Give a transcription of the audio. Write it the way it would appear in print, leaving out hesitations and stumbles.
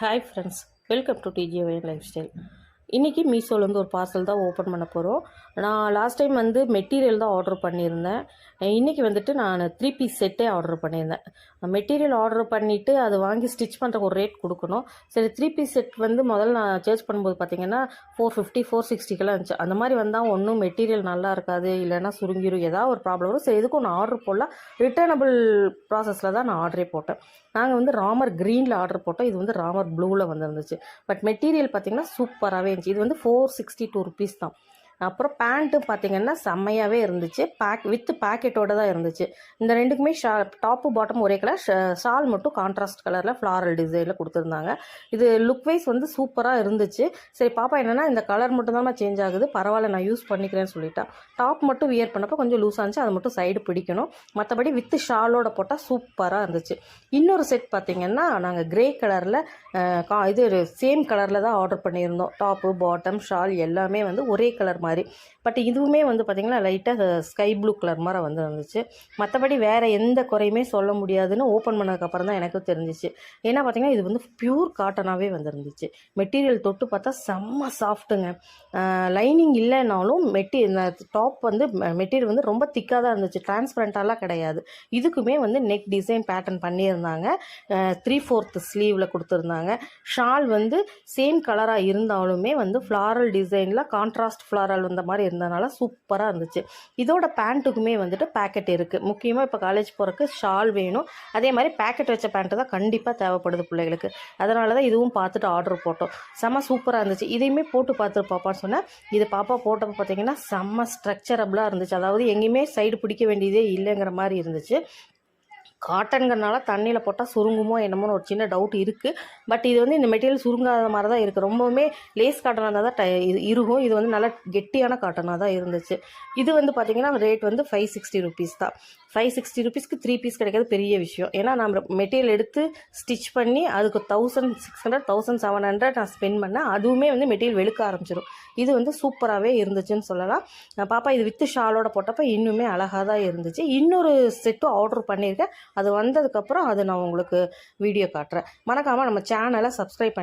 Hi friends, welcome to DGY lifestyle. இன்றைக்கி மீஷோலேருந்து ஒரு பார்சல் தான் ஓப்பன் பண்ண போகிறோம். நான் லாஸ்ட் டைம் வந்து மெட்டீரியல் தான் ஆர்டர் பண்ணியிருந்தேன். இன்றைக்கி வந்துட்டு நான் 3 பீஸ் செட்டே ஆர்டர் பண்ணியிருந்தேன். மெட்டீரியல் ஆர்டர் பண்ணிவிட்டு அது வாங்கி ஸ்டிச் பண்ணுறக்கு ஒரு ரேட் கொடுக்கணும். சரி, 3 பீஸ் செட் வந்து முதல்ல நான் சர்ச் பண்ணும்போது பார்த்தீங்கன்னா 450 460 இருந்துச்சு. அந்த மாதிரி வந்தால் ஒன்றும் மெட்டீரியல் நல்லா இருக்காது, இல்லைன்னா சுருங்கிடும், ஏதாவது ஒரு ப்ராப்ளம் வரும். சரி, எதுக்கும் நான் ஆர்டர் போடலாம், ரிட்டர்னபிள் ப்ராசஸில் தான் நான் ஆர்டரே போட்டேன். நாங்கள் வந்து ராமர் க்ரீனில் ஆர்டர் போட்டோம், இது வந்து ராமர் ப்ளூவில் வந்துருந்துச்சு. பட் மெட்டீரியல் பார்த்திங்கன்னா சூப்பராகவே இருந்துச்சு. இது வந்து 462 ருபீஸ் தான். அப்புறம் பேண்ட்டு பார்த்திங்கன்னா செம்மையாகவே இருந்துச்சு. வித் பேக்கெட்டோடு தான் இருந்துச்சு. இந்த ரெண்டுக்குமே டாப்பு பாட்டம் ஒரே கலர், ஷால் மட்டும் கான்ட்ராஸ்ட் கலரில் ஃப்ளாரல் டிசைனில் கொடுத்துருந்தாங்க. இது லுக் வைஸ் வந்து சூப்பராக இருந்துச்சு. சரி, பாப்பா என்னென்னா இந்த கலர் மட்டும் தான் சேஞ்ச் ஆகுது, பரவாயில்ல நான் யூஸ் பண்ணிக்கிறேன்னு சொல்லிட்டா. டாப் மட்டும் வியர் பண்ணப்போ கொஞ்சம் லூஸாக இருந்துச்சு, அது மட்டும் சைடு பிடிக்கணும். மற்றபடி வித் ஷாலோட போட்டால் சூப்பராக இருந்துச்சு. இன்னொரு செட் பார்த்திங்கன்னா நாங்கள் கிரே கலரில் இது சேம் கலரில் தான் ஆர்டர் பண்ணியிருந்தோம். டாப்பு பாட்டம் ஷால் எல்லாமே வந்து ஒரே கலர் மாதிரி. பட் இதுவுமே வந்து பார்த்திங்கன்னா லைட்டாக ஸ்கை ப்ளூ கலர் மாதிரி வந்து இருந்துச்சு. மற்றபடி வேறு எந்த குறையுமே சொல்ல முடியாதுன்னு ஓப்பன் பண்ணதுக்கப்புறம் தான் எனக்கு தெரிஞ்சிச்சு. ஏன்னா பார்த்திங்கன்னா இது வந்து பியூர் காட்டனாகவே வந்துருந்துச்சு. மெட்டீரியல் தொட்டு பார்த்தா செம்ம சாஃப்ட்டுங்க. லைனிங் இல்லைனாலும் இந்த டாப் வந்து மெட்டீரியல் வந்து ரொம்ப திக்காக தான் இருந்துச்சு, டிரான்ஸ்பரண்ட்டாலாம் கிடையாது. இதுக்குமே வந்து நெக் டிசைன் பேட்டர்ன் பண்ணியிருந்தாங்க. 3/4 ஸ்லீவில் கொடுத்துருந்தாங்க. ஷால் வந்து சேம் கலராக இருந்தாலுமே வந்து ஃப்ளாரல் டிசைனில் கான்ட்ராஸ்ட் ஃப்ளாரல் இந்த மாதிரி இருந்ததுனால சூப்பராக இருந்துச்சு. இதோட பேண்ட்டுக்குமே வந்துட்டு பேக்கெட் இருக்குது. முக்கியமாக இப்போ காலேஜ் போகிறதுக்கு ஷால் வேணும், அதே மாதிரி பேக்கெட் வச்ச பேண்ட்டு தான் கண்டிப்பாக தேவைப்படுது பிள்ளைகளுக்கு. அதனால தான் இதுவும் பார்த்துட்டு ஆர்டர் போட்டோம். செம்ம சூப்பராக இருந்துச்சு. இதையுமே போட்டு பார்த்துட்டு பாப்பான்னு சொன்னேன். இது பாப்பா போட்டப்போ பார்த்திங்கன்னா செம்ம ஸ்ட்ரக்சரபிளாக இருந்துச்சு. அதாவது எங்கேயுமே சைடு பிடிக்க வேண்டியதே இல்லைங்கிற மாதிரி இருந்துச்சு. காட்டன்கிறனால தண்ணியில் போட்டால் சுருங்குமோ என்னமோன்னு ஒரு சின்ன டவுட் இருக்குது. பட் இது வந்து இந்த மெட்டீரியல் சுருங்காத மாதிரி தான் இருக்குது. ரொம்பவுமே லேஸ் காட்டனாக இருந்தால் தான் இருக்கும். இது வந்து நல்லா கெட்டியான காட்டனாக தான் இருந்துச்சு. இது வந்து பார்த்திங்கன்னா ரேட் வந்து 560 ருபீஸ் தான். 560 ருபீஸ்க்கு 3 பீஸ் கிடைக்கிறது பெரிய விஷயம். ஏன்னா நம்ம மெட்டீரியல் எடுத்து ஸ்டிச் பண்ணி அதுக்கு 1600 1700 நான் ஸ்பெண்ட் பண்ணேன். அதுவுமே வந்து மெட்டீரியல் வெளுக்க ஆரம்பிச்சிடும். இது வந்து சூப்பராகவே இருந்துச்சுன்னு சொல்லலாம். பாப்பா இது வித்து ஷாலோட போட்டப்போ இன்னுமே அழகாக தான் இருந்துச்சு. இன்னொரு செட்டும் ஆர்டர் பண்ணியிருக்கேன். அது வந்ததுக்கப்புறம் அது நான் உங்களுக்கு வீடியோ காட்டுறேன். மறக்காமல் நம்ம சேனலை சப்ஸ்கிரைப் பண்ணி